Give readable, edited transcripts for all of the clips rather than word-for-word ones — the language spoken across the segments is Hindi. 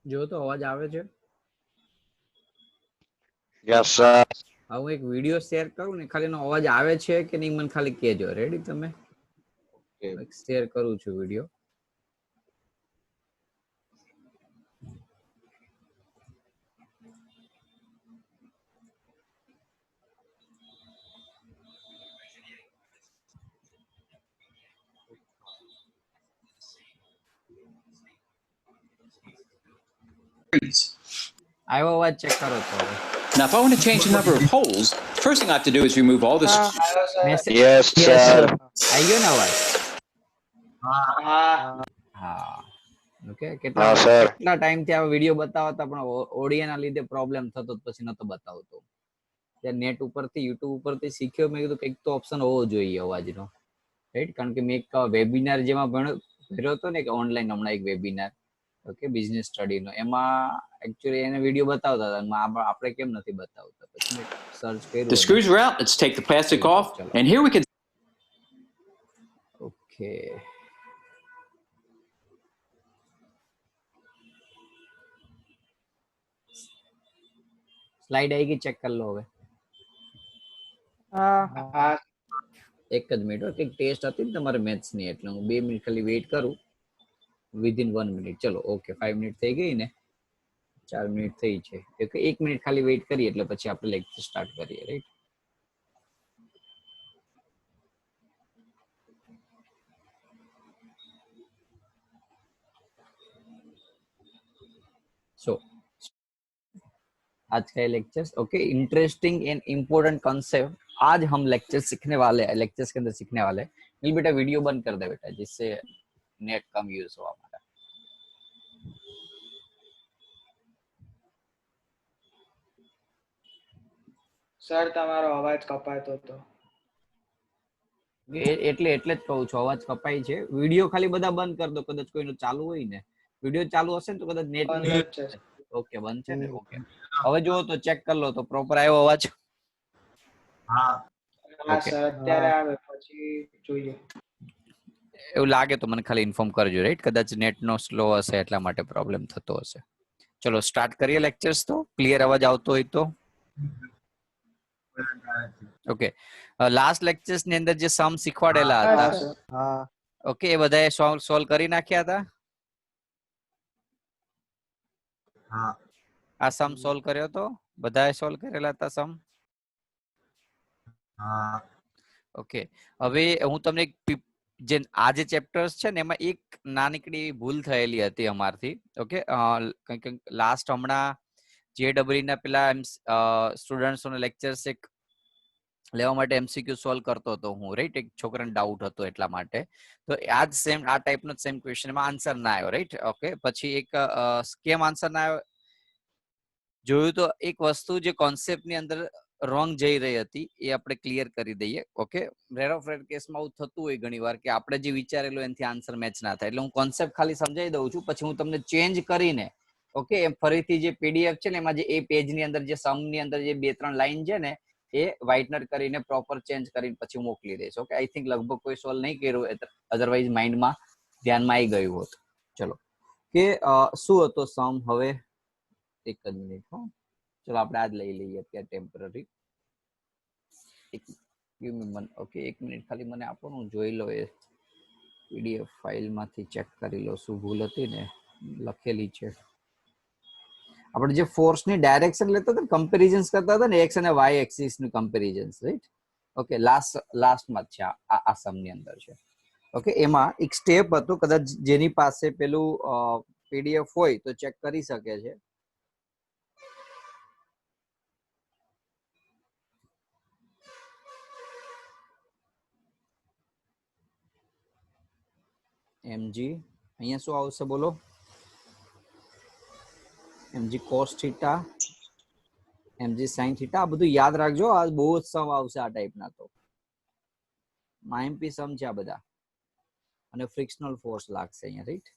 જો તો અવાજ આવે છે? Yes sir. હા, હું એક વિડીયો શેર કરું ને, ખાલી એનો અવાજ આવે છે કે નહીં મને ખાલી કહેજો. રેડી તમે? એક શેર કરું છું વિડીયો. આવ્યો અવાજ? ચેક કરો તો હવે. Now, if I want to change the number of holes, first thing I have to do is remove all this. Message yes sir. આવી ગયો ને અવાજ? હા હા. ઓકે, હા કેટલા સર. ટાઈમથી આ વિડીયો બતાવતા પણ ઓડિયોના લીધે પ્રોબ્લેમ થતો પછી નતો બતાવતો. ત્યાં નેટ ઉપરથી યુટ્યુબ ઉપરથી શીખ્યો, મેં કીધું કંઈક તો ઓપ્શન હોવો જોઈએ અવાજનો, રાઈટ? કારણ કે મેં એક વેબિનાર જેમાં ભર્યો હતો ને, કે ઓનલાઈન હમણાં એક વેબિનાર, ઓકે, બિઝનેસ સ્ટડીનો, એમાં એકચ્યુઅલી એને વિડીયો બતાવતા હતા, આપણે કેમ નથી બતાવતા? પછી મેં સર્ચ કર્યું. The screws are out. Let's take the plastic off, and here we can. Okay, slide આવી ગઈ, ચેક કરી લો હવે. હા એક જ મિનિટ, કંઈક ટેસ્ટ હતી ને તમારે મેથ્સની, એટલે હું 2 મિનિટ ખાલી વેઇટ કરું. Within 1 minute. ચલો, ઓકે, 5 મિનિટ થઈ ગઈ ને, 4 મિનિટ થઈ છે. 1 મિનિટ ખાલી વેઇટ કરીએ એટલે પછી આપણે લેક્ચર સ્ટાર્ટ કરીએ, રાઈટ? सो आज का lecture, okay, interesting and important concept. आज हम लेक्चर सीखने वाले हैं, लेक्चर्स के अंदर सीखने वाले हैं। मिल बेटा वीडियो बंद कर दे बेटा, जिससे नेट कम यूज हो हमारा। સર તમારો અવાજ કપાતો હતો. એટલે જ કહું છું, અવાજ કપાય છે. વિડીયો ખાલી બધા બંધ કરી દો, કદાચ કોઈનો ચાલુ હોય ને. વિડીયો ચાલુ હશે ને તો કદાચ નેટ નો બંધ જ છે. ઓકે, બંધ છે ને? ઓકે, હવે જુઓ તો ચેક કરી લો તો પ્રોપર આવ્યો અવાજ? હા ઓકે, સર અત્યારે આવે, પછી જોઈએ. એવું લાગે તો મને ખાલી ઇન્ફોર્મ કરજો, રાઈટ? કદાચ નેટ નો સ્લો હશે એટલા માટે પ્રોબ્લેમ થતો હશે. ચલો સ્ટાર્ટ કરીએ લેક્ચર્સ. તો ક્લિયર અવાજ આવતો હોય તો ઓકે. લાસ્ટ લેક્ચર્સ ની અંદર જે સમ શીખવાડેલા હતા, ઓકે, એ બધાએ સોલ્વ કરી નાખ્યા હતા? આ સમ સોલ્વ કર્યો તો બધાએ સોલ્વ કરેલા હતા સમ? ઓકે, હવે હું તમને જે આ જે ચેપ્ટર્સ છે ને, એમાં એક નાનકડી ભૂલ થયેલી હતી અમારથી. ઓકે, લાસ્ટ હમણાં જેડબલ્યુ ના પેલા સ્ટુડન્ટ્સોના લેક્ચર્સ એક લેવા માટે એમસીક્યુ સોલ્વ કરતો હતો હું, રાઈટ? એક છોકરાને ડાઉટ હતો એટલા માટે. તો આ જ સેમ, આ ટાઈપનો સેમ ક્વેશ્ચન એમાં આન્સર ના આવ્યો, રાઈટ? ઓકે, પછી એક કેમ આન્સર ના આવ્યો જોયું તો એક વસ્તુ જે કોન્સેપ્ટની અંદર રોંગ જઈ રહી હતી એ આપણે ક્લિયર કરી દઈએ. ઓકે, રેર ઓફ રેર કેસમાં આવું થતું હોય ઘણી વાર કે આપણે જે વિચારેલું એનાથી આન્સર મેચ ના થાય. એટલે હું કોન્સેપ્ટ ખાલી સમજાવી દઉં છું, પછી હું તમને ચેન્જ કરીને, ઓકે, એમ ફરીથી જે પીડીએફ છે ને, એમાં જે એ પેજની અંદર જે સમ ની અંદર જે 2-3 લાઈન છે ને, એ વ્હાઇટનર કરીને પ્રોપર ચેન્જ કરીને પછી મોકલી દઈશ. ઓકે, આઈ થિંક લગભગ કોઈ સોલ્વ નહીં કર્યું, અધરવાઇઝ માઇન્ડમાં ધ્યાનમાં આવી ગયું હોત. ચલો, કે શું હતો સમ? હવે એક જ મિનિટ. ચલો આપણે આજ લઈ લઈએ અત્યારે ટેમ્પરરી. ઓકે, 1 મિનિટ ખાલી મને આપો, હું જોઈ લો એ પીડીએફ ફાઇલમાંથી ચેક કરી લો શું ભૂલ હતી ને લખેલી છે. આપણે જે ફોર્સની ડાયરેક્શન લેતા હતા, કમ્પેરિઝન્સ કરતા હતા ને, એક્સ અને વાય એક્સિસ નું કમ્પેરિઝન્સ, રાઈટ? ઓકે, લાસ્ટમાં છે આ સમની અંદર છે. ઓકે, એમાં એક સ્ટેપ હતો, કદાચ જેની પાસે પેલું પીડીએફ હોય તો ચેક કરી શકે છે. mg અહીંયા શું આવશે બોલો? mg cos theta, mg sin theta. આ બધું યાદ રાખજો, આ બહુ જ સમ આવશે આ ટાઈપના. તો આઈએમપી સમ છે આ બધા. અને ફ્રિક્શનલ ફોર્સ લાગશે અહીંયા, રાઈટ?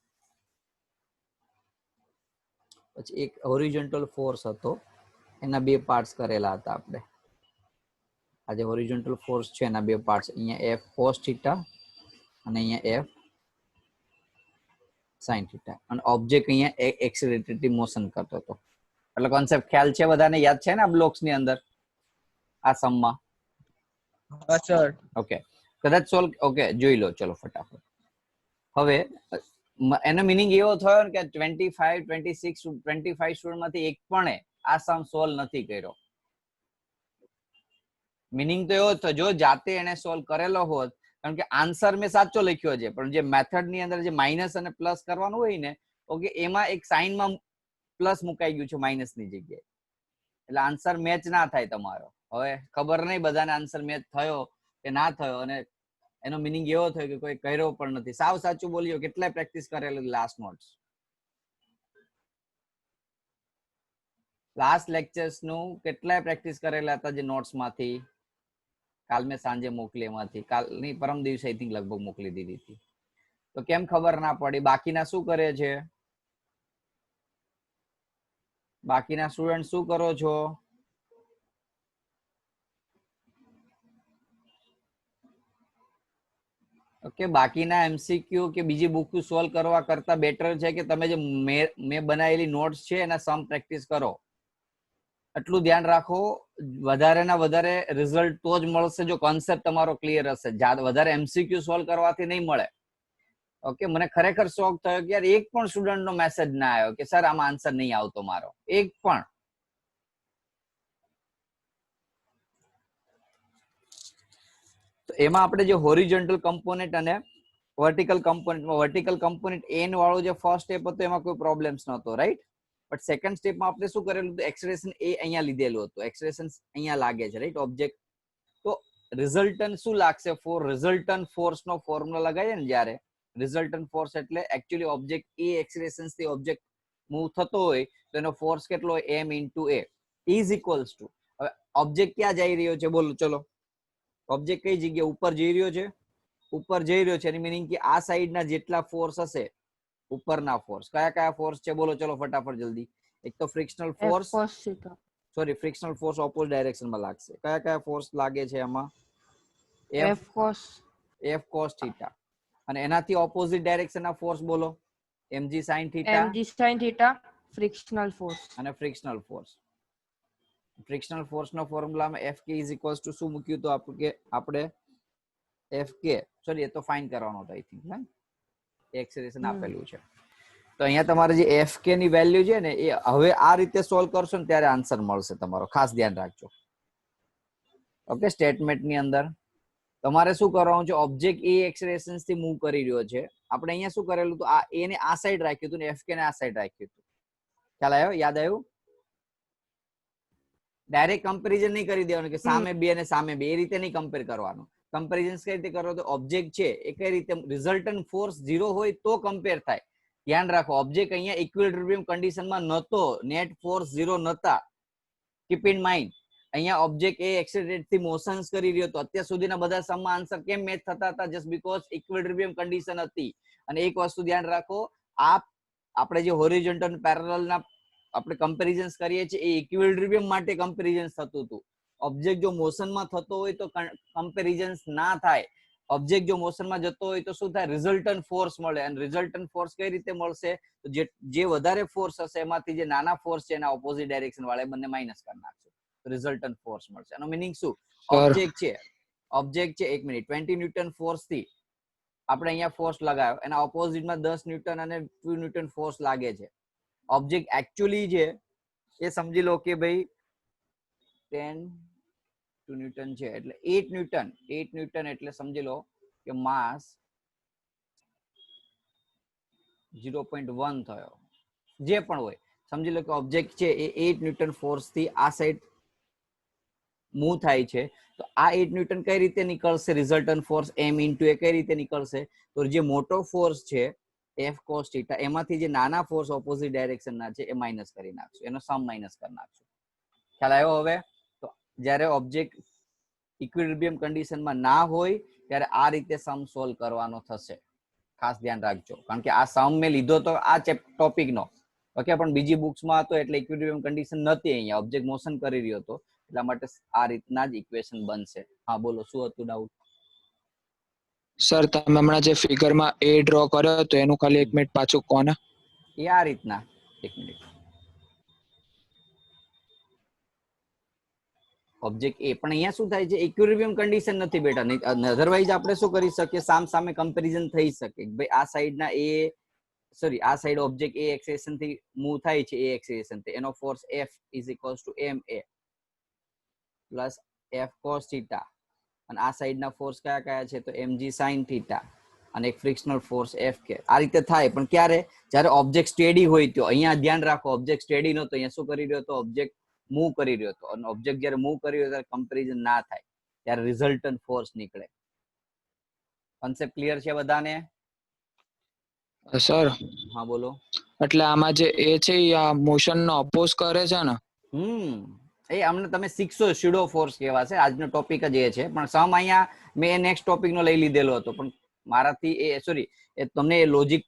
પછી એક હોરિઝોન્ટલ ફોર્સ હતો, એના 2 પાર્ટ્સ કરેલા હતા આપણે. આ જે હોરિઝોન્ટલ ફોર્સ છે એના 2 પાર્ટ્સ, અહીંયા f cos થીટા અને અહીંયા f sin થીટા અને ઓબ્જેક્ટ અહીંયા એક્સિલરેટેડ મોશન કરતો હતો. એટલે કોન્સેપ્ટ ખ્યાલ છે બધાને? યાદ છે ને આ બ્લોક્સ ની અંદર આ સમમાં? હા સર. ઓકે, કદાચ સોલ્વ. ઓકે, જોઈ લો ચલો ફટાફટ. હવે એનો મિનિંગ એવો થયો ને કે 25 26 25 સ્ટુડન્ટ માંથી એક પણ આ સમ સોલ્વ નથી કર્યો. મિનિંગ તો એવો થયો જો જાતે એને સોલ્વ કરેલો હોત, કારણ કે આન્સર મેં સાચો લખ્યો છે, પણ જે મેથડ ની અંદર જે માઇનસ અને પ્લસ કરવાનું હોય ને, ઓકે, એમાં એક સાઇન માં પ્લસ મુકાઈ ગયું છે માઇનસ ની જગ્યાએ, એટલે આન્સર મેચ ના થાય તમારો. હવે ખબર નહીં બધાને આન્સર મેચ થયો કે ના થયો, અને એનો મિનિંગ એવો થયો કે કોઈ કર્યો પણ નથી. સાવ સાચું બોલ્યો. કેટલાય પ્રેક્ટિસ કરેલું લાસ્ટ નોટ્સ, લાસ્ટ લેક્ચર્સ નું કેટલાય પ્રેક્ટિસ કરેલા હતા જે નોટ્સ માંથી. કાલ મેં સાંજે મોકલી, એમાંથી કાલની પરમ દિવસે આઈ થિંક લગભગ મોકલી દીધી હતી. તો કેમ ખબર ના પડી? બાકીના શું કરે છે? બાકીના સ્ટુડન્ટ શું કરો છો? ઓકે, બાકીના એમસીક્યુ કે બીજી બુક સોલ્વ કરવા કરતા બેટર છે કે તમે જે મેં બનાવેલી નોટ્સ છે એના સમ પ્રેક્ટિસ કરો. એટલું ધ્યાન રાખો. વધારે ના વધારે રિઝલ્ટ તો જ મળશે જો કોન્સેપ્ટ તમારો ક્લિયર હશે. વધારે એમસીક્યુ સોલ્વ કરવાથી નહીં મળે. ઓકે, મને ખરેખર શોખ થયો કે યાર એક પણ સ્ટુડન્ટ નો મેસેજ ના આવ્યો કે સર આમાં આન્સર નહીં આવતો મારો, એક પણ. તો એમાં આપણે જે હોરિઝોન્ટલ કમ્પોનેન્ટ અને વર્ટિકલ કમ્પોનેન્ટમાં વર્ટિકલ કમ્પોનેન્ટ એન વાળો જે ફર્સ્ટ સ્ટેપ હતો એમાં કોઈ પ્રોબ્લેમ્સ નહોતો, રાઈટ? બટ સેકન્ડ સ્ટેપમાં આપણે શું કરેલું હતું? એક્સપ્રેશન એ અહીંયા લીધેલું હતું, એક્સપ્રેશન અહીંયા લાગે છે, રાઈટ? ઓબ્જેક્ટ. તો રિઝલ્ટન્ટ શું લાગશે? ફોર રિઝલ્ટન્ટ ફોર્સ નો ફોર્મ્યુલા લગાવીએ ને જ્યારે, રિઝલ્ટન્ટ ફોર્સ એટલે એકચ્યુઅલી ઓબ્જેક્ટ એ એક્સપ્રેશન થી ઓબ્જેક્ટ મૂવ થતો હોય તો એનો ફોર્સ કેટલો હોય? m into a is equals two. હવે ઓબ્જેક્ટ ક્યાં જઈ રહ્યો છે? બોલો ચલો. ઓબ્જેક્ટ કઈ જગ્યાએ? ઉપર જઈ રહ્યો છે. ઉપર જઈ રહ્યો છે એની મિનિંગ કે આ સાઈડના જેટલા ફોર્સ હશે ઉપરના ફોર્સ, કયા કયા ફોર્સ છે? બોલો ચલો ફટાફટ જલ્દી. એક તો frictional force, sorry frictional force opposite ડાયરેક્શનમાં લાગશે. કયા કયા ફોર્સ લાગે છે એમાં? F cos theta. અને એનાથી ઓપોઝિટ ડાયરેક્શનના ફોર્સ બોલો? mg sin theta frictional force. અને ફ્રિક્શનલ ફોર્સ. ફ્રિક્શનલ ફોર્સ નો ફોર્મ્યુલામાં fk ઇઝ ઇક્વલ્સ ટુ શું મૂક્યું તો આપણે fk, સોરી એ તો ફાઇન કરવાનો હતો આઈ થિંક, ને એક્સપ્રેશન આપેલું છે. તો અહીંયા તમારે જે fk ની વેલ્યુ છે ને એ હવે આ રીતે સોલ્વ કરશો ને ત્યારે આન્સર મળશે તમારો. ખાસ ધ્યાન રાખજો. ઓકે, સ્ટેટમેન્ટ ની અંદર તમારે શું કરવાનું છે? ઓબ્જેક્ટ એ એક્સપ્રેશન થી મૂવ કરી રહ્યો છે. આપણે અહીંયા શું કરેલું હતું? આ એ ને આ સાઈડ રાખ્યું હતું ને fk ને આ સાઈડ રાખ્યું હતું. ખ્યાલ આવ્યો? યાદ આવ્યું? ડાયરેક્ટ કમ્પેરિઝન નહીં કરી દેવાનું કે સામે બે અને સામે બે, એ રીતે નહીં કમ્પેર કરવાનું. કમ્પેરિઝન કઈ રીતે કરો? તો ઓબ્જેક્ટ છે એ કઈ રીતે રિઝલ્ટન્ટ ફોર્સ 0 હોય તો કમ્પેર થાય. ધ્યાન રાખો, ઓબ્જેક્ટ અહીંયા ઇક્વિલિબ્રિયમ કન્ડિશનમાં નહોતો, નેટ ફોર્સ 0 નહોતા. Keep in mind. અહીંયા ઓબ્જેક્ટ એ એક્સેલરેટ થી મોશન્સ કરી રહ્યો હતો. અત્યાર સુધીના બધા સમમાં આન્સર કેમ મેચ થતા હતા? જસ્ટ બીકોઝ ઇક્વિલિબ્રિયમ કન્ડિશન હતી. અને એક વસ્તુ ધ્યાન રાખો, આપણે જે હોરિઝોન્ટલ પેરેલલ ના આપણે કમ્પેરિઝન્સ કરીએ છીએ એ ઇક્વિલિબ્રિયમ માટે કમ્પેરિઝન્સ થતું હતું. ઓબ્જેક્ટ જો મોશનમાં થતો હોય તો કમ્પેરિઝન્સ ના થાય. ઓબ્જેક્ટ જો મોશનમાં જતો હોય તો શું થાય? રિઝલ્ટન્ટ ફોર્સ મળે. અને રિઝલ્ટન્ટ ફોર્સ કઈ રીતે મળશે? તો જે વધારે ફોર્સ હશે એમાંથી જે નાના ફોર્સ છે એના ઓપોઝિટ ડાયરેક્શન વાળા બંને માઇનસ કરી નાખશે, રિઝલ્ટન્ટ ફોર્સ મળશે. એનો મીનિંગ શું? ઓબ્જેક્ટ છે 1 મિનિટ 20 ન્યૂટન ફોર્સ થી આપણે અહીંયા ફોર્સ લગાવ્યો, એના ઓપોઝિટમાં 10 ન્યૂટન અને 2 ન્યૂટન ફોર્સ લાગે છે. ઓબ્જેક્ટ એકચ્યુઅલી છે એ સમજી લો કે ભાઈ 10 ન્યૂટન છે એટલે 8 ન્યૂટન એટલે સમજી લો કે માસ 0.1 થયો. જે પણ હોય સમજી લો કે ઓબ્જેક્ટ છે એ 8 ન્યૂટન ફોર્સ થી આ સાઈડ મૂવ થાય છે. તો આ 8 ન્યૂટન કઈ રીતે નીકળશે? રિઝલ્ટન્ટ ફોર્સ m ઇન્ટુ એ કઈ રીતે નીકળશે? તો જે મોટો ફોર્સ છે f cos થીટા એમાંથી જે નાના ફોર્સ ઓપોઝિટ ડાયરેક્શન ના છે એ માઇનસ કરી નાખશું, એનો સમ માઇનસ કરી નાખશું. ખ્યાલ આવ્યો? હવે તો જ્યારે ઓબ્જેક્ટ ઇક્વિલિબ્રિયમ કન્ડિશનમાં ના હોય ત્યારે આ રીતે સમ સોલ્વ કરવાનો થશે. ખાસ ધ્યાન રાખજો, કારણ કે આ સમ મેં લીધો તો આ ટોપિક નો, ઓકે, પણ બીજી બુક્સમાં હતો એટલે ઇક્વિલિબ્રિયમ કન્ડિશન નથી. અહીંયા ઓબ્જેક્ટ મોશન કરી રહ્યો હતો એટલા માટે આ રીતના જ ઇક્વેશન બનશે. હા બોલો, શું હતું ડાઉટ? સર તમે હમણાં જે ફિગરમાં એ ડ્રો કર્યો તો એનું ખાલી 1 મિનિટ પાછું કોને? એ આ રીતના, એક મિનિટ, ઓબ્જેક્ટ એ પણ અહીંયા શું થાય છે, ઇક્વિલિબ્રિયમ કન્ડિશન નથી બેટા, અધરવાઇઝ આપણે શું કરી શકીએ, સામે કમ્પેરિઝન થઈ શકે, ભાઈ આ સાઈડના એ સોરી આ સાઈડ ઓબ્જેક્ટ એ એક્સેલેરેશન થી મૂવ થાય છે, એ એક્સેલેરેશન થી એનો force F is equals two ma plus F cos theta, અને આ સાઈડના ફોર્સ કયા કયા છે, તો mg sin થીટા અને એક ફ્રિક્શનલ ફોર્સ Fk. આ રીતે થાય, પણ ક્યારે, જ્યારે ઓબ્જેક્ટ સ્ટેડી હોય તો. અહીંયા ધ્યાન રાખો, ઓબ્જેક્ટ સ્ટેડી નહોતો, અહીંયા શું કરી રહ્યો હતો, ઓબ્જેક્ટ મૂવ કરી રહ્યો હતો, અને ઓબ્જેક્ટ જ્યારે મૂવ કરી રહ્યો ત્યારે કમ્પેરિઝન ના થાય, ત્યારે રિઝલ્ટન્ટ ફોર્સ નીકળે. કોન્સેપ્ટ ક્લિયર છે બધાને? સર હા બોલો. એટલે આમાં જે એ છે એ આ મોશન નો અપોઝ કરે છે ને? એ અમને તમે શીખશો, સ્યુડો ફોર્સ કહેવાશે, આજનો ટોપિક જ એ છે. પણ સમ અહીંયા મેં નેક્સ્ટ ટોપિક નો લઈ લીધેલો હતો, પણ મારાથી એ સોરી એ તમને એ લોજિક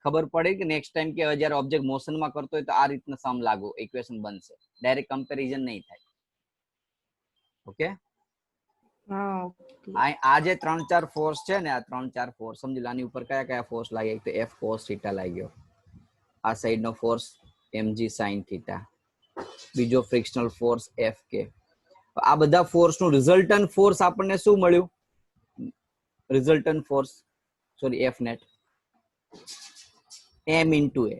ખબર પડે કે નેક્સ્ટ ટાઈમ કે જ્યારે ઓબ્જેક્ટ મોશનમાં કરતો હોય તો આ રીતના સમ લાગુ ઇક્વેશન બનશે, ડાયરેક્ટ કમ્પેરિઝન નહીં થાય. ઓકે, હા. આ જે 3-4 ફોર્સ છે ને, આ 3-4 ફોર્સ સમજી લો. આની ઉપર કયા કયા ફોર્સ લાગે, તો F cos થીટા લાગ્યો, આ સાઈડ નો ફોર્સ mg sin થીટા, બીજો ફ્રિક્શનલ ફોર્સ Fk. આ બધા ફોર્સ નું રિઝલ્ટન્ટ ફોર્સ આપણને શું મળ્યું, resultant force sorry F net m into a.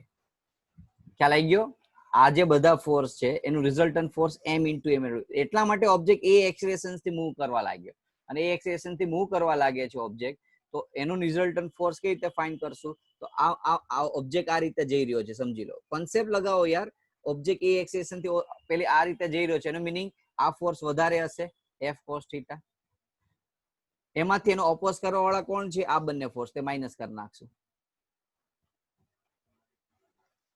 ખ્યાલ આવી ગયો? આ જે બધા ફોર્સ છે એનું resultant force m into a મળ્યું. એટલા માટે ઓબ્જેક્ટ એ એક્સેલરેશન થી મૂવ કરવા લાગ્યો, અને એ એક્સેલરેશન થી મૂવ કરવા લાગે છે ઓબ્જેક્ટ, તો એનું રિઝલ્ટન્ટ ફોર્સ કઈ રીતે ફાઇન્ડ કરશું, તો આ ઓબ્જેક્ટ આ રીતે જઈ રહ્યો છે, સમજી લો, કોન્સેપ્ટ લગાવો યાર. ઓબ્જેક્ટ એ એક્સેલરેશન થી પેલી આ રીતે જઈ રહ્યો છે, એનો મીનિંગ આ ફોર્સ વધારે હશે, F cos થીટા. એમાંથી એનો ઓપોઝ કરવા વાળા કોણ છે, આ બંને ફોર્સ, તે માઇનસ કરી નાખશું,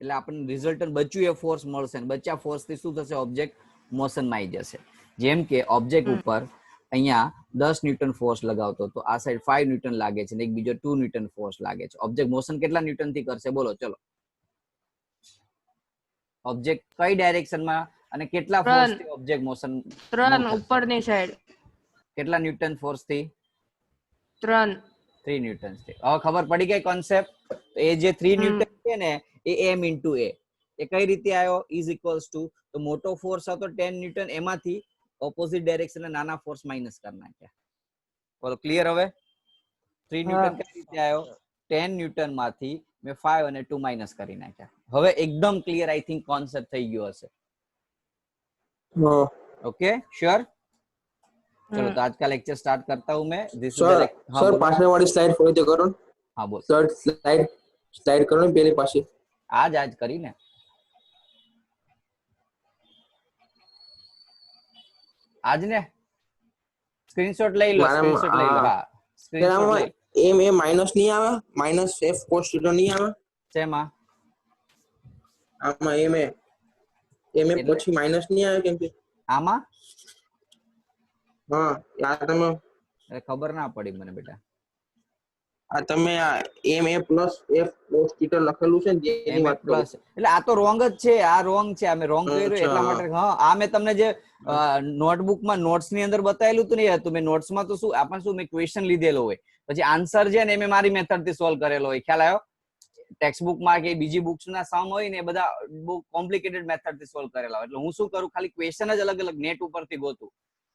એટલે આપણને રિઝલ્ટન્ટ બચ્યું એ ફોર્સ મળશે, અને બચ્યા ફોર્સ થી શું થશે, ઓબ્જેક્ટ મોશનમાં આવી જશે. જેમ કે ઓબ્જેક્ટ ઉપર અહીંયા 10 ન્યૂટન ફોર્સ લગાવતો, તો આ સાઈડ 5 ન્યૂટન લાગે છે, અને એક બીજો 2 ન્યૂટન ફોર્સ લાગે છે. ઓબ્જેક્ટ મોશન કેટલા ન્યૂટન થી કરશે, બોલો ચલો. ઓબ્જેક્ટ કઈ ડાયરેક્શનમાં અને કેટલા ફોર્સ થી ઓબ્જેક્ટ મોશન, 3 ઉપરની સાઈડ, કેટલા ન્યૂટન ફોર્સ થી, 3 ન્યૂટન થી. હવે ખબર પડી ગઈ કોન્સેપ્ટ? એ જે 3 ન્યૂટન છે ને એ m into a, એ કઈ રીતે આવ્યો, ઇઝ ઇક્વલ્સ ટુ, તો મોટો ફોર્સ હતો 10 ન્યૂટન, એમાંથી ઓપોઝિટ ડાયરેક્શન નાના ફોર્સ માઇનસ કરી નાખ્યા. બોલો ક્લિયર? હવે 3 ન્યૂટન કઈ રીતે આવ્યો, 10 ન્યૂટન માંથી મેં 5 અને 2 માઇનસ કરી નાખ્યા. હવે એકદમ ક્લિયર આઈ થિંક કોન્સેપ્ટ થઈ ગયો હશે. Okay sure? चलो तो आज का लेक्चर स्टार्ट करता हूँ मैं. दिस इज सर पाछले वाली स्लाइड फॉलो तो करो. हाँ बोल सर स्लाइड करो ने पहले पाछे आज करी ने. आज ने स्क्रीनशॉट ले लो, स्क्रीनशॉट ले लो. हाँ स्क्रीनशॉट ले. एम ए माइनस नहीं आवे, माइनस F cos थीटा नहीं आवे શેમાં? આમાં એમ એ પછી માઈનસ નહીં આવે કેમ કે આમાં? હા આ તમે અરે ખબર ના પડી મને બેટા. આ તમે આ એમ એ પ્લસ F cos થીટા લખેલું છે ને એની વાત કરો. એટલે આ તો રોંગ જ છે, આ રોંગ છે, અમે રોંગ કર્યું એટલા માટે. હા આ મેં તમને જે નોટબુક માં નોટ્સ ની અંદર બતાવેલું હતું ને, એ હતું. મેં નોટ્સ માં તો શું આપણે શું મેં ક્વેશ્ચન લીધેલો હોય, પછી આન્સર છે ને મેં મારી મેથડ થી સોલ્વ કરેલો હોય. ખ્યાલ આવ્યો? ટેક્સ્ટ બુક માં કે બીજી બુક્સ ના સમ હોય ને, એ બધા બહુ કોમ્પ્લિકેટેડ મેથડ થી સોલ્વ કરેલા હોય. એટલે હું શું કરું, ખાલી ક્વેશ્ચન જ અલગ અલગ નેટ ઉપરથી ગોતું,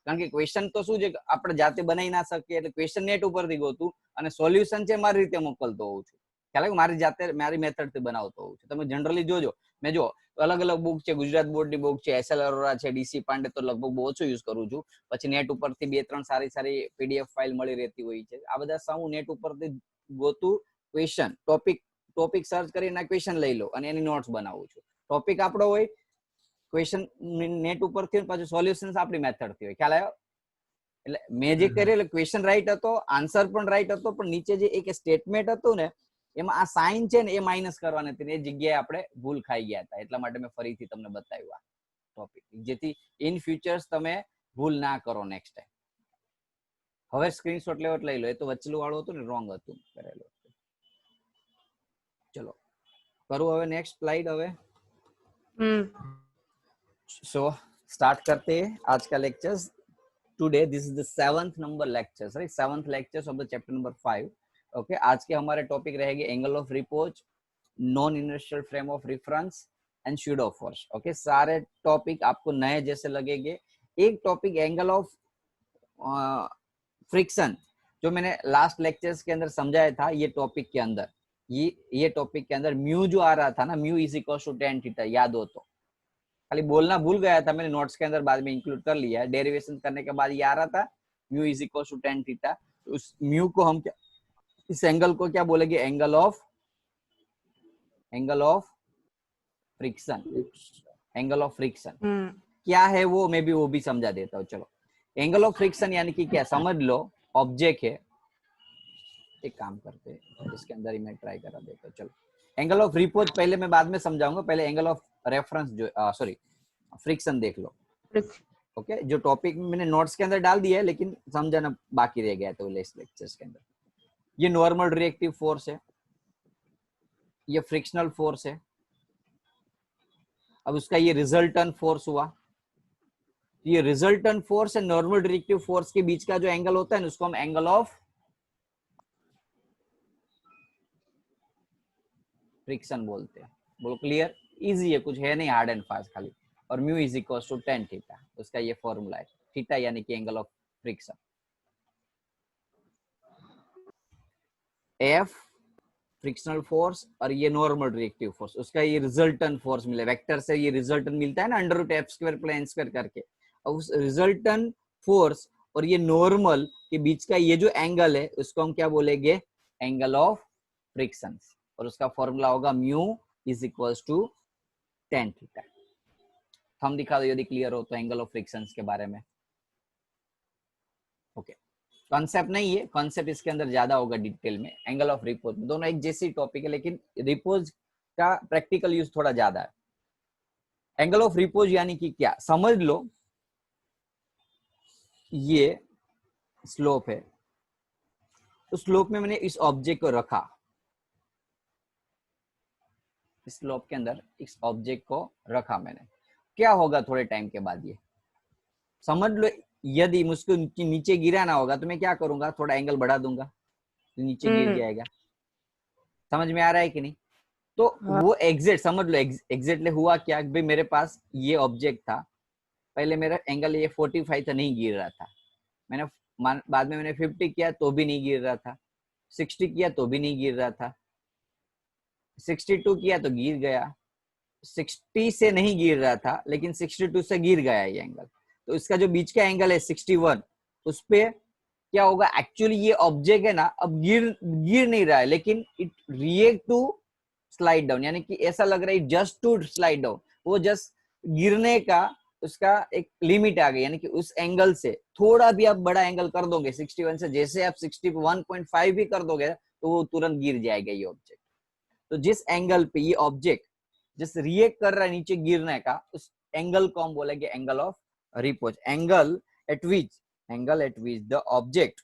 કારણ કે ક્વેશ્ચન તો શું છે આપણે જાતે બનાવી ના શકીએ, એટલે ક્વેશ્ચન નેટ ઉપરથી ગોતું અને સોલ્યુશન છે મારી રીતે મોકલતો હોઉં છું. ખ્યાલ આવ્યો? મારી જાતે મારી મેથડ થી બનાવતો હોઉં છું. તમે જનરલી જોજો, મેં જો અલગ અલગ બુક છે, ગુજરાત બોર્ડ ની બુક છે, SL અરોરા છે, DC પાંડે તો લગભગ બહુ ઓછો યુઝ કરું છું. પછી નેટ ઉપરથી 2-3 સારી PDF ફાઇલ મળી રહેતી હોય છે. આ બધા સમ હું નેટ ઉપરથી ગોતું, ક્વેશ્ચન ટોપિક સર્ચ કરીને ક્વેશ્ચન લઈ લો અને એની નોટ્સ બનાવું છું. ટોપિક આપણો હોય, ક્વેશ્ચન નેટ ઉપરથી, પાછું સોલ્યુશન્સ આપણી મેથડ થી હોય. ખ્યાલ આવ્યો? એટલે મેં જે કરેલું ક્વેશ્ચન રાઈટ હતો, આન્સર પણ રાઈટ હતો, પણ નીચે જે એક સ્ટેટમેન્ટ હતું ને, એમાં આ સાઇન છે ને એ માઇનસ કરવાની હતી, એ જગ્યાએ આપણે ભૂલ ખાઈ ગયા હતા. એટલા માટે મેં ફરીથી તમને બતાવ્યું આ ટોપિક, જેથી ઇન ફ્યુચર્સ તમે ભૂલ ના કરો નેક્સ્ટ ટાઈમ. હવે સ્ક્રીનશોટ લેવટ લઈ લો. એ તો વચલું વાળું હતું ને, રોંગ હતું કરેલું. चलो करूँ હવે नेक्स्ट स्लाइड. હવે सो स्टार्ट करते हैं आज का lecture. today this is the 7th number lectures, right? 7th lectures of the chapter number 5. Okay, आज के हमारे टॉपिक रहेंगे angle of repose, non inertial frame of reference and pseudo force. Okay, सारे टॉपिक आपको नए जैसे लगेंगे. एक टॉपिक एंगल ऑफ फ्रिक्शन जो मैंने लास्ट लेक्चर्स के अंदर समझाया था, ये टॉपिक के अंदर ये टॉपिक के अंदर म्यू जो आ रहा था ना, mu is equal to tan theta, याद हो तो. खाली बोलना भूल गया था, मैंने नोट्स के अंदर बाद में इंक्लूड कर लिया है. डेरिवेशन करने के बाद ये आ रहा था mu is equal to tan theta. उस म्यू को हम क्या, इस एंगल को क्या बोलेंगे? Angle of friction. Angle of friction क्या है वो मैं भी वो भी समझा देता हूँ. चलो, एंगल ऑफ फ्रिक्शन यानी कि क्या, समझ लो ऑब्जेक्ट है. एक काम करते हैं, इसके अंदर ही मैं ट्राई करा देता हूँ. चलो, एंगल ऑफ रिपोज पहले मैं बाद में समझाऊंगा, पहले एंगल ऑफ रेफरेंस जो सॉरी फ्रिक्शन देख लो. ओके, जो टॉपिक मैंने नोट्स के अंदर डाल दिया है लेकिन समझाना बाकी रह गया तो इस लेक्चर्स के अंदर. ये नॉर्मल रिएक्टिव फोर्स है, ये फ्रिक्शनल फोर्स है. अब उसका ये रिजल्टेंट फोर्स हुआ. ये resultant force and normal reactive force के बीच का जो एंगल होता है ना, उसको हम एंगल ऑफ फ्रिक्शन बोलते हैं. बोलो क्लियर? इजी है, कुछ है नहीं हार्ड एंड फास्ट खाली. और mu is equal to tan theta, उसका ये फॉर्मूला है. थीटा यानी कि angle of friction. F frictional force और ये नॉर्मल रिएक्टिव फोर्स, उसका ये रिजल्टेंट फोर्स मिले. वेक्टर से ये रिजल्टेंट मिलता है ना, under root F square plus N square करके. और उस रिजल्टेंट फोर्स और ये नॉर्मल के बीच का ये जो एंगल है, उसको हम क्या बोलेंगे? Angle of friction. और उसका फॉर्मूला होगा mu is equal to tan theta. हम दिखा दो यदि क्लियर हो तो एंगल ऑफ फ्रिक्शन के बारे में. ओके, कॉन्सेप्ट नहीं है, कॉन्सेप्ट इसके अंदर ज्यादा होगा डिटेल में. एंगल ऑफ रिपोज दोनों एक जैसी टॉपिक है, लेकिन रिपोज का प्रैक्टिकल यूज थोड़ा ज्यादा है. एंगल ऑफ रिपोज यानी कि क्या, समझ लो ये स्लोप है. उस स्लोप में मैंने इस ऑब्जेक्ट को रखा, इस स्लोप के अंदर इस ऑब्जेक्ट को रखा मैंने. क्या होगा थोड़े टाइम के बाद? ये समझ लो, यदि मुझको नीचे गिराना होगा तो मैं क्या करूंगा? थोड़ा एंगल बढ़ा दूंगा तो नीचे गिर जाएगा. समझ में आ रहा है कि नहीं? तो वो एग्जैक्ट समझ लो, एग्जैक्टली हुआ क्या भाई, मेरे पास ये ऑब्जेक्ट था, पहले मेरा एंगल ये 45 था, नहीं गिर रहा था. मैंने बाद में मैंने 50 किया तो भी नहीं गिर रहा था, 60 किया तो भी नहीं गिर रहा था, 62 किया तो गिर गया, 60 से नहीं गिर रहा था लेकिन 62 से गिर गया ये एंगल. तो इसका जो बीच का एंगल है 61, उस पे क्या होगा? एक्चुअली ये ऑब्जेक्ट है ना, अब गिर नहीं रहा है, लेकिन it react to slide down. यानी कि ऐसा लग रहा है जस्ट टू स्लाइड डाउन. वो जस्ट गिरने का उसका एक लिमिट आ गई. यानी कि उस एंगल से थोड़ा भी आप बड़ा एंगल कर दोगे 61 से, जैसे आप 61.5 भी कर दोगे तो वो तुरंत गिर जाएगा ये ऑब्जेक्ट. तो जिस एंगल पे ये ऑब्जेक्ट जिस रिएक्ट कर रहा है नीचे गिरने का, उस एंगल को हम बोलेंगे angle of repose. Angle at which the object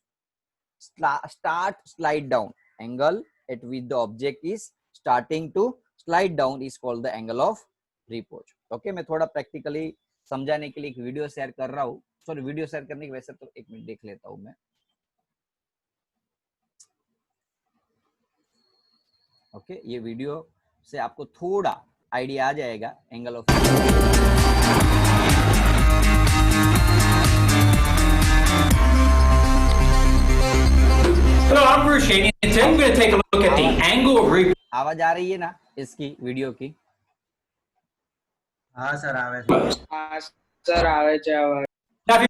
start slide down, angle at which the object is starting to slide down is called the angle of repose. Okay, मैं थोड़ा प्रैक्टिकली समझाने के लिए एक वीडियो शेयर कर रहा हूँ. सॉरी, वीडियो शेयर करने की वैसे तो 1 मिनट देख लेता हूँ मैं. ओके, ये वीडियो से आपको थोड़ा आइडिया आ जाएगा angle of. Hello, I'm Bruce Shaney, and today I'm going to take a look at the angle of repose. आवाज आ रही है ना इसकी वीडियो की? હા સર આવે છે અવાજ. Now, if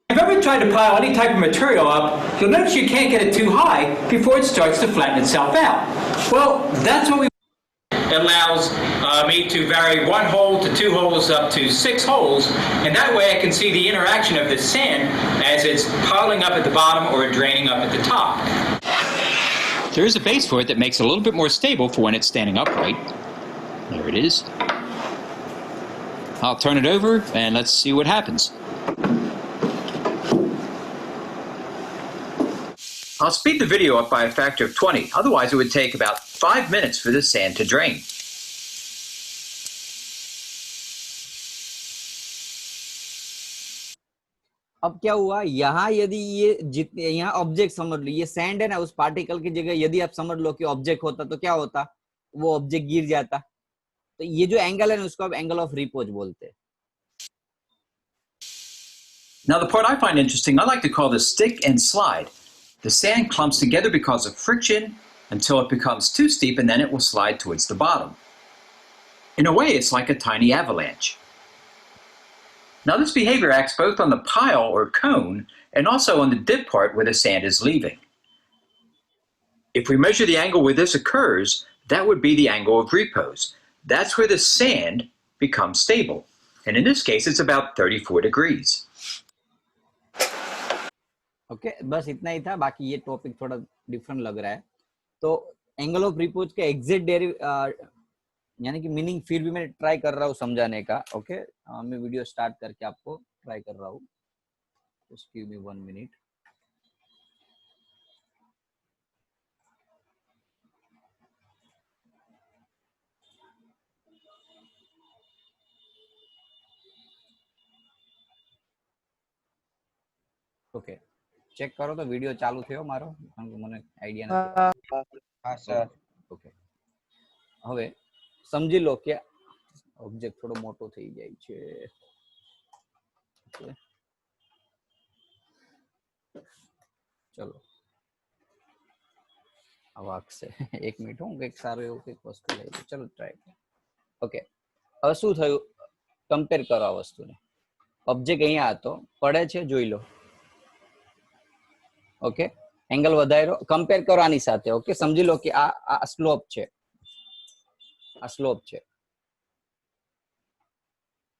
you've ever tried to pile any type of material up, you'll notice you can't get it too high before it starts to flatten itself out. Well, that's what we allows me to vary 1 hole to 2 holes up to 6 holes, and that way I can see the interaction of the sand as it's piling up at the bottom or draining up at the top. There is a base for it that makes it a little bit more stable for when it's standing upright. There it is. I'll turn it over and let's see what happens. I'll speed the video up by a factor of 20, otherwise it would take about 5 minutes for this sand to drain. अब क्या हुआ यहाँ, यदि ये जितने यहाँ ऑब्जेक्ट समझ लो, ये सैंड है ना, उस पार्टिकल की जगह यदि आप समझ लो कि ऑब्जेक्ट होता तो क्या होता, वो ऑब्जेक्ट गिर जाता। तो ये जो एंगल है ना, उसको आप एंगल ऑफ रिपोज बोलते हैं। Now, the part I find interesting, I like to call this stick and slide. The sand clumps together because of friction until it becomes too steep, and then it will slide towards the bottom. In a way, it's like a tiny avalanche. Now, this behavior acts both on the pile or cone and also on the dip part where the sand is leaving. If we measure the angle where this occurs, that would be the angle of repose. That's where the sand becomes stable. And in this case, it's about 34 degrees. Okay बस इतना ही था, बाकी ये टॉपिक थोड़ा डिफरेंट लग रहा है। तो एंगल ऑफ रिपोज का एग्जैक्ट यानी कि मीनिंग फिर भी मैं ट्राई कर रहा हूँ समझाने का। ओके मैं वीडियो स्टार्ट करके आपको ट्राई कर रहा हूँ, just give me 1 minute. Okay check करो तो વિડિયો ચાલુ થયો મારો, કારણ કે મને આઈડિયા નથી। હા સર ઓકે હવે સમજી લો કે ઓબ્જેક્ટ થોડો મોટો થઈ જાય છે। ઓકે ચલો આ વાગશે, 1 મિનિટ હું કંઈક સારું એવું કંઈક વસ્તુ લઈ લઉં। ચલો ટ્રાય। ઓકે હવે શું થયું, કમ્પેર કરો આ વસ્તુને। ઓબ્જેક્ટ અહીંયા હતો, પડે છે, જોઈ લો। ओके एंगल વધાર્યો, કમ્પેર કરો આની સાથે। ઓકે સમજી લો કે આ સ્લોપ છે, આ સ્લોપ છે।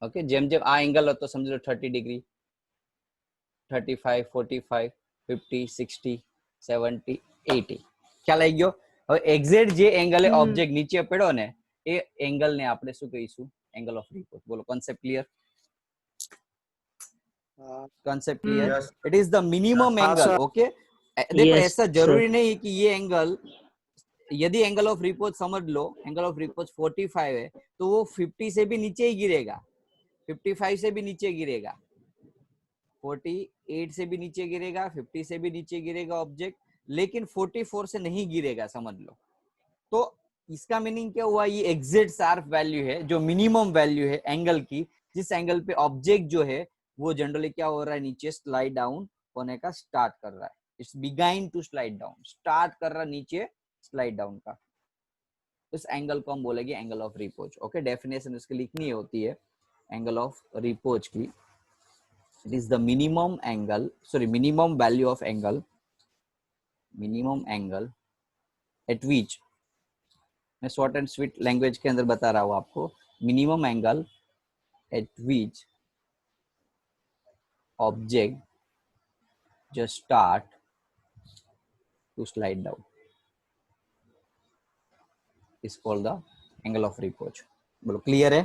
ઓકે જેમ જેમ આ એંગલ હતો સમજી લો 30 ડિગ્રી, 35 45 50 60 70 80, ખ્યાલ આવી ગયો। હવે એક્ઝેક્ટ જે એંગલે ઓબ્જેક્ટ નીચે પડ્યો ને, એ એંગલ ને આપણે શું કહીશું, એંગલ ઓફ रिपोज। બોલો concept clear? Concept clear? It is the minimum angle. Okay देखो ऐसा जरूरी नहीं कि ये एंगल, यदि एंगल ऑफ रिपोज समझ लो, एंगल ऑफ रिपोज 45 है तो वो 50 से भी नीचे ही गिरेगा, 55 से भी नीचे गिरेगा, 48 से भी नीचे गिरेगा, 50 से भी नीचे गिरेगा ऑब्जेक्ट, लेकिन 44 से नहीं गिरेगा, समझ लो। तो इसका मीनिंग क्या हुआ, ये एग्जैक्ट शार्प वैल्यू है, जो मिनिमम वैल्यू है एंगल की, जिस एंगल पे ऑब्जेक्ट जो है वो जनरली क्या हो रहा है, नीचे स्लाइड डाउन होने का स्टार्ट कर रहा है। It's begin to slide down, start कर रहा नीचे स्लाइड डाउन का, इस एंगल को हम बोलेंगे angle of repose. Okay definition उसकी लिखनी होती है एंगल ऑफ रिपोज की। It is the minimum angle, sorry minimum value of angle, minimum angle at विच, मैं शॉर्ट एंड स्वीट लैंग्वेज के अंदर बता रहा हूँ आपको, minimum angle at which object just start to slide down is called the angle of repose। बोलो क्लियर है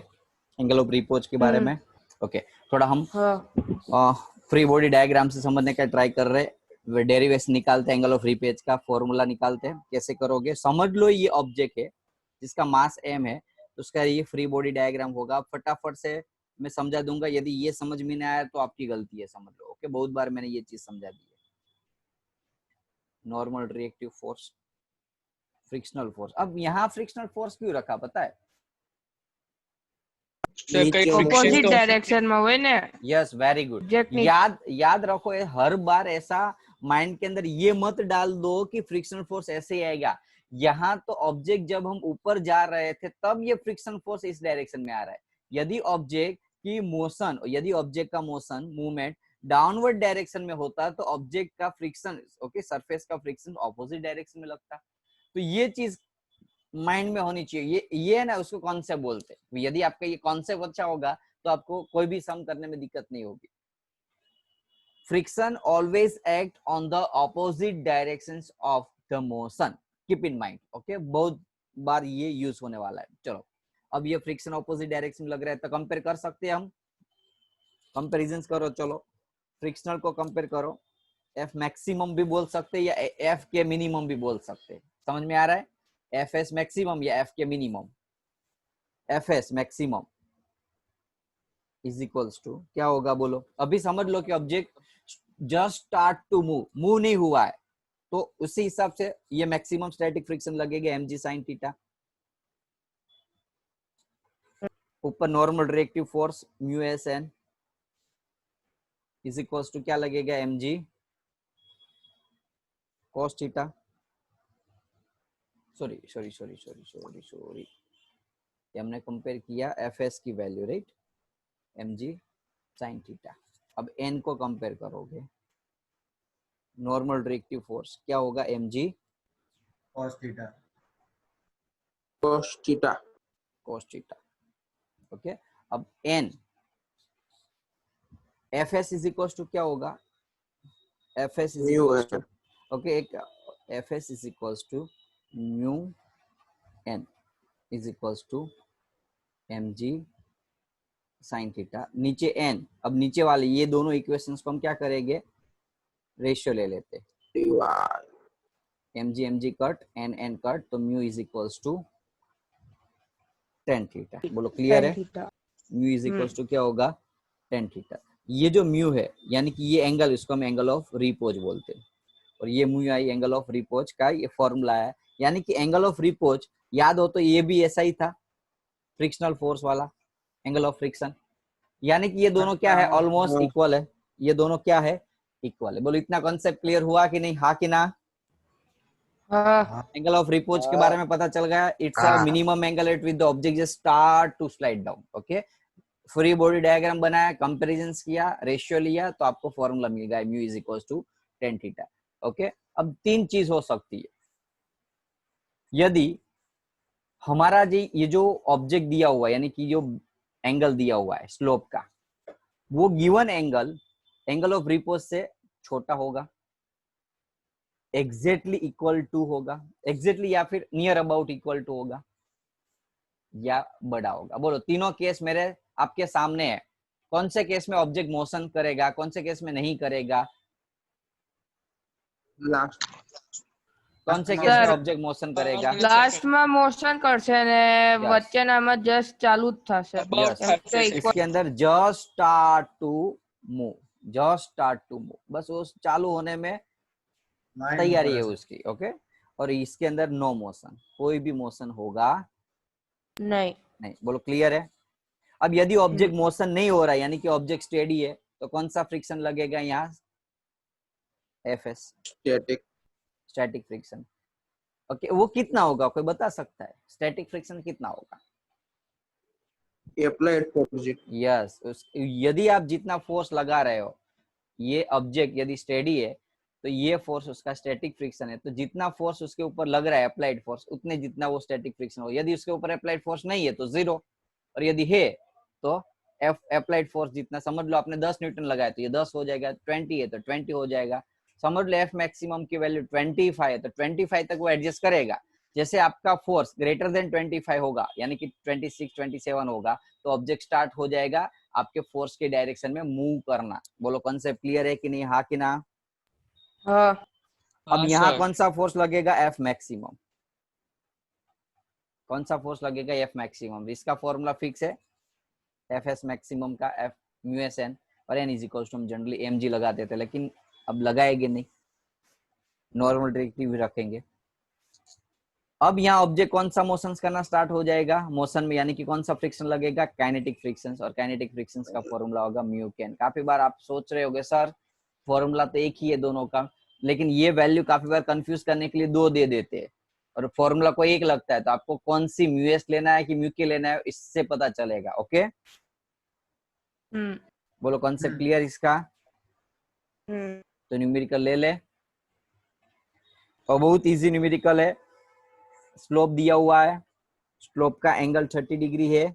एंगल ऑफ रिपोज के बारे में? ओके थोड़ा हम फ्री बॉडी डायग्राम से समझने का ट्राई कर रहे हैं, डेरिवेशन निकालते हैं, एंगल ऑफ रिपोज का फॉर्मूला निकालते हैं। कैसे करोगे, समझ लो ये ऑब्जेक्ट है जिसका मास m है, तो उसका ये फ्री बॉडी डायग्राम होगा। फटाफट से मैं समझा दूंगा, यदि ये समझ में नहीं आया तो आपकी गलती है, समझ लो। ओके बहुत बार मैंने ये चीज समझा दी है। Normal reactive force, frictional force. अब यहाँ फ्रिक्शनल फोर्स क्यों रखा पता है? ऑपोजिट डायरेक्शन में हुए ना। यस वेरी गुड, याद रखो, हर बार ऐसा माइंड के अंदर ये मत डाल दो कि फ्रिक्शनल फोर्स ऐसे ही आएगा। यहाँ तो ऑब्जेक्ट जब हम ऊपर जा रहे थे तब ये फ्रिक्शनल फोर्स इस डायरेक्शन में आ रहा है। यदि ऑब्जेक्ट की मोशन, यदि ऑब्जेक्ट का मोशन मूवमेंट डाउनवर्ड डायरेक्शन में होता है तो ऑब्जेक्ट का फ्रिक्शन, ओके सरफेस का फ्रिक्शन ऑपोजिट डायरेक्शन में लगता। तो ये चीज माइंड में होनी चाहिए। ये है ना, उसको कॉन्सेप्ट बोलते हैं। यदि आपका ये कॉन्सेप्ट अच्छा होगा तो आपको कोई भी सम करने में दिक्कत नहीं होगी। Friction always act on the opposite directions of the motion, keep in mind. Okay बहुत बार ये यूज होने वाला है। चलो अब ये फ्रिक्शन ऑपोजिट डायरेक्शन में लग रहा है तो कंपेयर कर सकते हैं हम, कंपैरिजन करो। चलो फ्रिक्शनल को कंपेयर करो, एफ मैक्सिमम भी बोल सकते हैं या एफ के मिनिमम भी बोल सकते हैं। समझ में आ रहा है? एफ एस मैक्सिमम या F K minimum. F S maximum is equals to क्या होगा बोलो? अभी समझ लो कि object just start to move नहीं हुआ है, तो उसी हिसाब से ये मैक्सिमम स्टैटिक फ्रिक्शन लगेगा mg sin थीटा। ऊपर normal reactive force mu S N is equal to क्या लगेगा mg cos थीटा, सॉरी हमने कंपेयर किया fs की value, right, mg sin theta. अब n को कंपेयर करोगे, नॉर्मल रिएक्टिव फोर्स क्या होगा mg cos theta cos theta. Okay, अब n fs is equal to क्या होगा, fs is equal to, okay, एक fs is equal to mu n is equal to mg sin theta, नीचे n। अब नीचे वाले ये दोनों इक्वेशंस को हम क्या करेंगे, रेशियो ले लेते, mg कट n कट, तो mu is equal to tan theta. बोलो क्लियर है, म्यू इज इक्वल टू क्या होगा tan थीटा। ये जो म्यू है यानी कि ये एंगल, इसको हम एंगल ऑफ रिपोज बोलते हैं, और ये mu I angle of repose का ये फॉर्मूला है। यानी कि एंगल ऑफ रिपोज याद हो तो ये भी ऐसा ही था, फ्रिक्शनल फोर्स वाला एंगल ऑफ फ्रिक्शन। यानी कि ये दोनों क्या है, ऑलमोस्ट इक्वल है, ये दोनों क्या है, इक्वल है। बोलो इतना कॉन्सेप्ट क्लियर हुआ कि नहीं, हाँ कि ना? एंगल ऑफ रिपोज के बारे में पता चल गया। It's a minimum angle at with the object just start to slide down. Okay, free body diagram बनाया, कंपैरिजंस किया, रेशियो लिया, तो आपको फॉर्मूला मिल गया mu is equal to tan theta. Okay, अब तीन चीज हो सकती है। यदि हमारा जी ये जो ऑब्जेक्ट दिया हुआ है, यानी कि जो एंगल दिया हुआ है स्लोप का, वो गिवन एंगल ऑफ रिपोज से छोटा होगा, एग्जैक्टली इक्वल टू होगा, एग्जैक्टली या फिर नियर अबाउट इक्वल टू होगा, या बड़ा होगा। बोलो तीनों केस मेरे आपके सामने है, कौन से केस में ऑब्जेक्ट मोशन करेगा, कौन से केस में नहीं करेगा, कौन से केस में ऑब्जेक्ट मोशन करेगा? लास्ट में मोशन करશે ને વચ્ચેનામાં જસ્ટ ચાલુ જ થશે। इसके अंदर just start to move, just start to move, बस वो चालू होने में तैयारी है उसकी। ओके, और इसके अंदर नो मोशन, कोई भी मोशन होगा नहीं। बोलो क्लियर है। अब यदि ऑब्जेक्ट मोशन नहीं हो रहा है, यानी कि ऑब्जेक्ट स्टेडी है, तो कौन सा फ्रिक्शन लगेगा यहाँ? FS, static friction. ओके, वो कितना होगा, कोई बता सकता है? स्टैटिक फ्रिक्शन कितना होगा? Applied force. यस, यदि आप जितना फोर्स लगा रहे हो, ये ऑब्जेक्ट यदि स्टेडी है तो ये फोर्स उसका स्टैटिक फ्रिक्शन है, तो जितना फोर्स उसके ऊपर लग रहा है अप्लाइड फोर्स, उतने जितना वो स्टैटिक फ्रिक्शन हो। यदि उसके ऊपर अप्लाइड फोर्स नहीं है तो 0, और यदि है तो अप्लाइड फोर्स जितना, समझ लो आपने 10 न्यूटन लगाया तो ये 10 हो जाएगा, 20 है तो 20 हो जाएगा। समझ लो एफ मैक्सिमम की वैल्यू 25 है तो 25 तक वो एडजस्ट करेगा। जैसे आपका फोर्स ग्रेटर देन 25 होगा, यानी कि 26, 27 होगा, तो ऑब्जेक्ट स्टार्ट हो जाएगा आपके फोर्स के डायरेक्शन में मूव करना। बोलो कॉन्सेप्ट क्लियर है कि नहीं, हाँ कि ना? अब यहाँ कौन सा फोर्स लगेगा? F maximum. कौन सा फोर्स लगेगा? F maximum. इसका फॉर्मूला फिक्स है, एफ एस मैक्सिमम का एफ म्यू एस एन, और एन इज इक्वल टू हम जनरली एम जी लगाते थे, लेकिन अब लगाएंगे नहीं, नॉर्मल डायरेक्टिव रखेंगे। अब यहाँ ऑब्जेक्ट कौन सा मोशन करना स्टार्ट हो जाएगा मोशन में, यानी कि कौन सा फ्रिक्शन लगेगा? काइनेटिक फ्रिक्शन, और काइनेटिक फ्रिक्शन का फॉर्मूला होगा म्यू कैन। काफी बार आप सोच रहे होगे सर फॉर्मूला तो एक ही है दोनों का, लेकिन ये वैल्यू काफी बार कंफ्यूज करने के लिए 2 दे देते हैं, और फॉर्मूला को एक लगता है, तो आपको कौन सी म्यू एस लेना है कि म्यू के लेना है, इससे पता चलेगा। ओके, बोलो कॉन्सेप्ट क्लियर इसका? तो न्यूमेरिकल ले ले, और बहुत इजी न्यूमेरिकल है। स्लोप दिया हुआ है, स्लोप का एंगल 30 डिग्री है,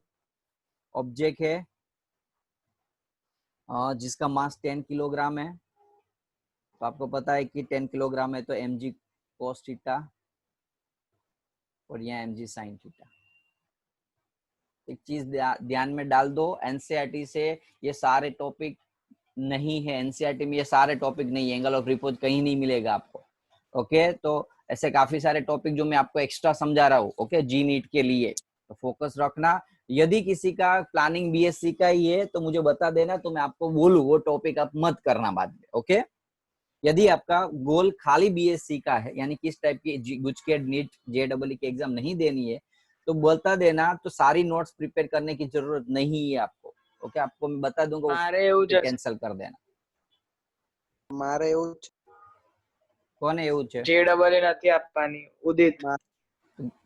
ऑब्जेक्ट है जिसका मास 10 किलोग्राम है, तो आपको पता है कि 10 किलोग्राम है तो mg cos थीटा, और यहाँ mg sin थीटा। एक चीज ध्यान में डाल दो, एनसीईआरटी से ये सारे टॉपिक नहीं है, एनसीईआरटी में ये सारे टॉपिक नहीं है, एंगल ऑफ रिपोज कहीं नहीं मिलेगा आपको। ओके, तो ऐसे काफी सारे टॉपिक जो मैं आपको एक्स्ट्रा समझा रहा हूँ, ओके, जी नीट के लिए, तो फोकस रखना। यदि किसी का प्लानिंग बीएससी का ही है तो मुझे बता देना, तो मैं आपको बोलूँ वो टॉपिक आप मत करना बाद में। ओके। यदि आपका गोल खाली बीएससी का है, यानी किस टाइप की गुजकेट नीट जेडब्ल्यू की एग्जाम नहीं देनी है, तो बोलता देना, तो सारी नोट्स प्रिपेयर करने की जरूरत नहीं है आपको। ओके, आपको मैं बता दूंगा, મારે એવું જ कैंसिल कर देना। મારે એવું જ કોને એવું છે? JEE નથી આપવાની ઉદિત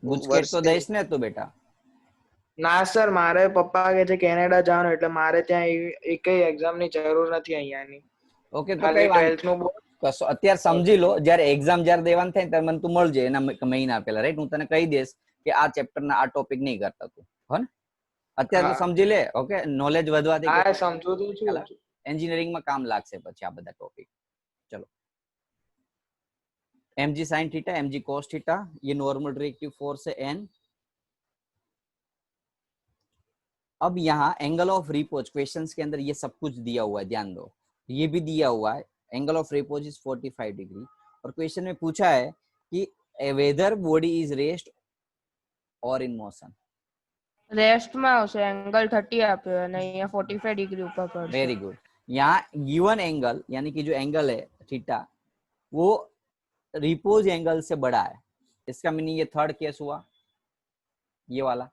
ગુજકેટ તો દઈશ ને તું બેટા? ના સર મારે પપ્પા કહે છે કેનેડા જવાનું એટલે મારે ત્યાં એકેય એક્ઝામની જરૂર નથી અહીંયાની ઓકે, તો ખાલી કઈ વાંધો 12th નું બોર્ડ કશો અત્યારે સમજી લો, જ્યારે એક્ઝામ જ્યારે દેવાનું થાય ત્યારે મને તું મળજે એના મહિના પહેલા, રાઈટ? હું તને કહી દઈશ કે આ ચેપ્ટર ના આ ટોપિક નહીં કરતા તું, હો ને? અત્યારે તો હા. સમજી લે, ઓકે? નોલેજ વધવાથી હા સમજુ તો છું એન્જિનિયરિંગ માં કામ લાગશે પછી આ બધા ટોપિક। चलो, mg sin theta, mg cos theta, ये नॉर्मल रिएक्टिव फोर्स है n। अब यहाँ एंगल ऑफ रिपोज क्वेश्चंस के अंदर ये सब कुछ दिया हुआ है, ध्यान दो, ये भी दिया हुआ है, angle of repose is 45 degree. और क्वेश्चन में पूछा है कि वेदर बॉडी इज रेस्ट और इन मोशन। રેસ્ટ માં આવશે, એંગલ 30 આપ્યો અને અહીંયા 45 ડિગ્રી ઉપર પડશે। Very good. यहाँ गिवन एंगल यानी कि जो एंगल है थीटा वो रिपोज एंगल से बड़ा है, इसका मीनिंग ये थर्ड केस हुआ, ये वाला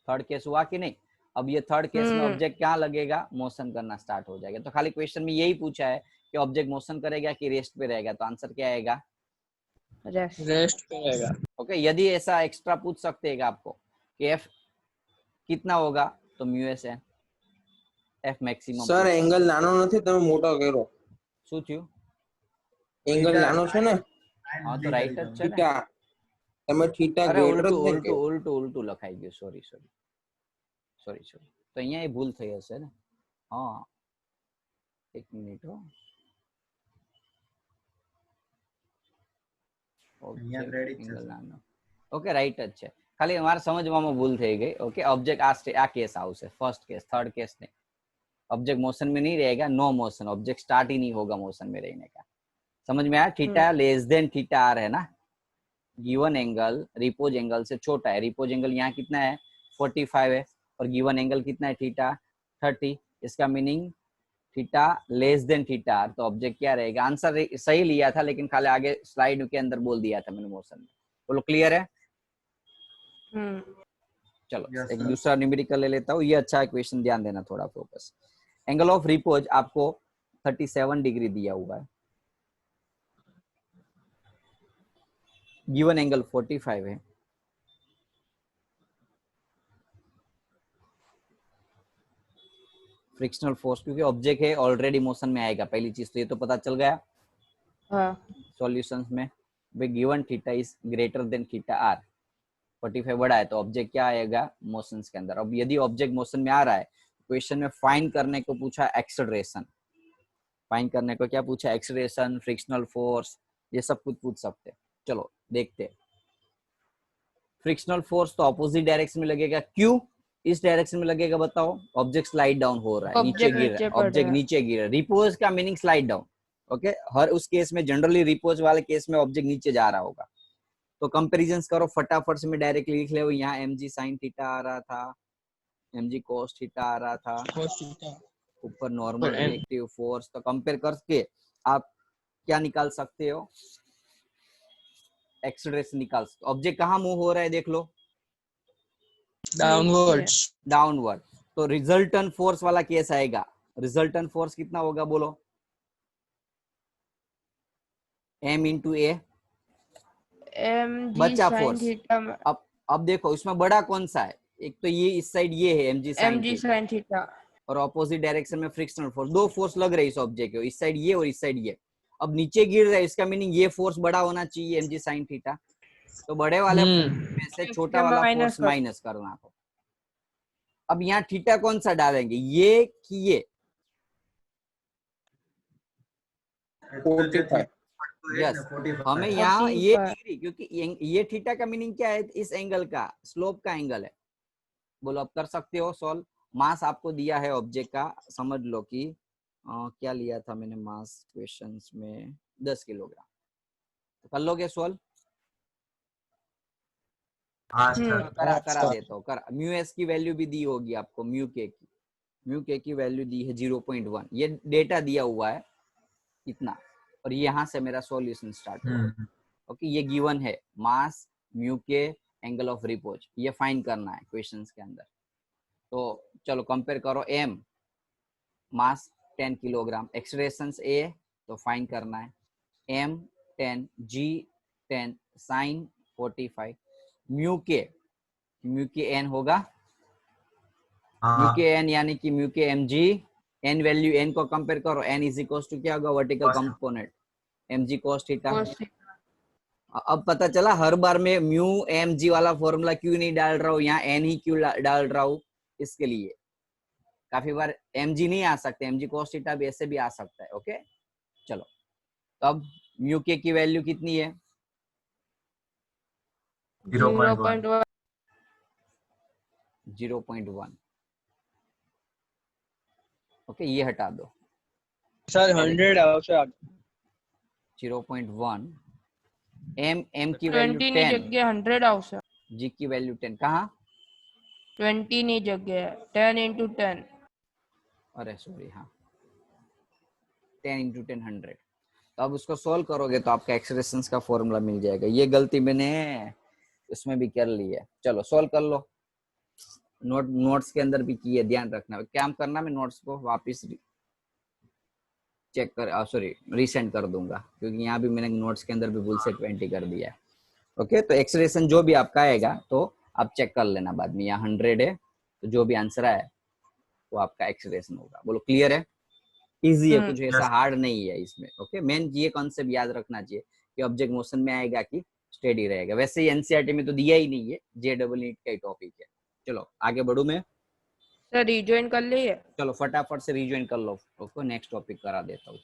थर्ड केस हुआ कि नहीं? अब ये थर्ड केस में ऑब्जेक्ट क्या लगेगा? मोशन करना स्टार्ट हो जाएगा। तो खाली क्वेश्चन में यही पूछा है कि ऑब्जेक्ट मोशन करेगा कि रेस्ट पे रहेगा, तो आंसर क्या आएगा? રેસ્ટ કરેગા। ओके, यदि ऐसा एक्स्ट्रा पूछ सकते हैं आपको कि एफ कितना होगा, तो म्यू एस है, एफ मैक्सिमम। સર એંગલ નાનો નથી, તમે મોટો કર્યો। શું થયું? એંગલ નાનો છે ને, હા તો રાઈટ જ છે ને। થીટા, તમે થીટા અરે ગ્રેટર ઉલટું જ ને ઉલટું ઉલટું ઉલટું લખાઈ ગયું, સોરી સોરી સોરી સોરી, તો અહીંયા એ ભૂલ થઈ હશે ને? હા, એક મિનિટ હો, ઓકે રાઈટ જ છે, ખાલી અમારે સમજવામાં ભૂલ થઈ ગઈ। ओके, ऑब्जेक्ट आ केस આવશે, फर्स्ट केस, थर्ड केस नहीं। ऑब्जेक्ट मोशन में नहीं रहेगा, नो मोशन, ऑब्जेक्ट स्टार्ट ही नहीं होगा मोशन में रहने का। समझ में आया? Theta less than theta R है ना, गिवन एंगल रिपोज एंगल से छोटा है। रिपोज एंगल यहाँ कितना है? 45 है, और गिवन एंगल कितना है? थीटा 30। इसका meaning theta less than theta R, तो ऑब्जेक्ट क्या रहेगा? आंसर सही लिया था, लेकिन खाली आगे स्लाइड के अंदर बोल दिया था मैंने मोशन में। बोलो क्लियर है? चलो एक दूसरा न्यूमेरिकल ले लेता हूँ, ये अच्छा है क्वेश्चन, ध्यान देना थोड़ा फोकस। एंगल ऑफ रिपोज आपको 37 डिग्री दिया हुआ है, गिवन एंगल 45 है, फ्रिक्शनल फोर्स क्योंकि ऑब्जेक्ट है ऑलरेडी मोशन में आएगा, पहली चीज तो ये तो पता चल गया। सॉल्यूशंस में भाई given theta is greater than theta R, 45 बड़ा है, तो ऑब्जेक्ट क्या आएगा? मोशन के अंदर। अब यदि ऑब्जेक्ट मोशन में आ रहा है, क्वेश्चन में फाइंड करने को पूछा एक्सेलरेशन, फाइंड करने को क्या पूछा? एक्सेलरेशन, फ्रिक्शनल फोर्स, ये सब कुछ पूछ सकते हैं। चलो देखते हैं। फ्रिक्शनल फोर्स तो ऑपोजिट डायरेक्शन में लगेगा, क्यों इस डायरेक्शन में लगेगा बताओ? ऑब्जेक्ट स्लाइड डाउन हो रहा है, नीचे गिर रहा है, ऑब्जेक्ट नीचे गिर रहा है। रिपोज का मीनिंग स्लाइड डाउन, ओके? हर उस केस में जनरली रिपोज वाले केस में ऑब्जेक्ट नीचे जा रहा होगा। तो कंपैरिजन करो फटाफट से, मैं डायरेक्टली लिख ले, यहाँ mg sin थीटा आ रहा था, mg cos थीटा आ रहा था, ऊपर नॉर्मल रिएक्टिव फोर्स, तो कंपेयर करके आप क्या निकाल सकते हो? एक्सेलरेशन निकाल सकते हो। ऑब्जेक्ट कहाँ मूव हो रहा है देख लो, डाउनवर्ड्स, डाउनवर्ड, तो रिजल्टेंट फोर्स वाला केस आएगा। रिजल्टेंट फोर्स कितना होगा बोलो? m इंटू ए, बच्चा फोर्स। अब देखो इसमें बड़ा कौन सा है? एक तो ये इस साइड ये है mg sin थीटा, और ऑपोजिट डायरेक्शन में फ्रिक्शनल फोर्स, दो फोर्स लग रहे हैं इस ऑब्जेक्ट के, इस साइड ये और इस साइड ये। अब नीचे गिर रहा है, इसका मीनिंग ये फोर्स बड़ा होना चाहिए mg sin थीटा, तो बड़े वाले में से छोटा वाला फोर्स माइनस करना हो। अब यहाँ थीटा कौन सा डालेंगे, ये कि ये? 45। यस, हमें यहाँ ये डिग्री, क्योंकि ये थीटा का मीनिंग क्या है? इस एंगल का, स्लोप का एंगल है। बोलो अब कर सकते हो सॉल्व। मास आपको दिया है ऑब्जेक्ट का, समझ लो कि क्या लिया था मैंने मास क्वेश्चंस में, 10 किलोग्राम, तो कर लोगे सॉल्व? करा देता हूँ, म्यू एस की वैल्यू भी दी होगी आपको, म्यू के की, म्यू के की वैल्यू दी है 0.1, ये डेटा दिया हुआ है इतना, और यहाँ से मेरा सॉल्यूशन स्टार्ट होगा। ओके, ये गिवन है मास, म्यू के, एंगल ऑफ रिपोज, ये फाइंड करना है क्वेश्चंस के अंदर। तो चलो कंपेयर करो, एम मास 10 किलोग्राम, एक्सलेरेशंस ए तो फाइंड करना है, M 10, G 10, sine 45, mu K N होगा, म्यू के एन यानी कि mu K M G, N value, N को कंपेयर करो, एन इज इक्वल टू क्या होगा, vertical component M G cos theta. अब पता चला हर बार में म्यू एम जी वाला फॉर्मूला क्यों नहीं डाल रहा हूँ, यहाँ एन ही क्यों डाल रहा हूँ, इसके लिए काफी बार एम जी नहीं आ सकते, एम जी cos थीटा भी ऐसे भी आ सकता है। ओके चलो, तो अब म्यू के की वैल्यू कितनी है, 0.1 0.1। ओके, ये हटा दो सर 100 આવશે 0.1, एम की वैल्यू 20 ની 10, જગ્યાએ 100 આવશે, जी की वैल्यू 10, कहाँ 20 ની જગ્યાએ 10 into 10। अरे सॉरी, हाँ 10 into 10 100। तो अब उसको सोल्व करोगे तो आपका एक्सप्रेशंस का फॉर्मूला मिल जाएगा। ये गलती मैंने उसमें भी कर ली है, चलो सोल्व कर लो, नोट्स के अंदर भी की है, ध्यान रखना। क्या करना, मैं नोट्स को वापस चेक कर, सॉरी रीसेंड कर दूंगा, क्योंकि यहाँ भी मैंने नोट्स के अंदर भी भूल से 20 कर दिया है। ओके, तो एक्सप्रेशन जो भी आपका आएगा तो आप चेक कर लेना बाद में, यहाँ 100 है तो जो भी आंसर है वो आपका एक्सप्रेशन होगा। बोलो क्लियर है, इजी है, कुछ ऐसा हार्ड नहीं है इसमें। ओके, मेन ये कॉन्सेप्ट याद रखना चाहिए कि ऑब्जेक्ट मोशन में आएगा कि स्टेडी रहेगा। वैसे ही एनसीईआरटी में तो दिया ही नहीं है, जेडबल नीट का ही टॉपिक है। चलो आगे बढ़ू मैं, सर रिजॉइन कर लिए, चलो फटाफट से रिज्वाइन कर लो, उसको नेक्स्ट टॉपिक करा देता हूँ।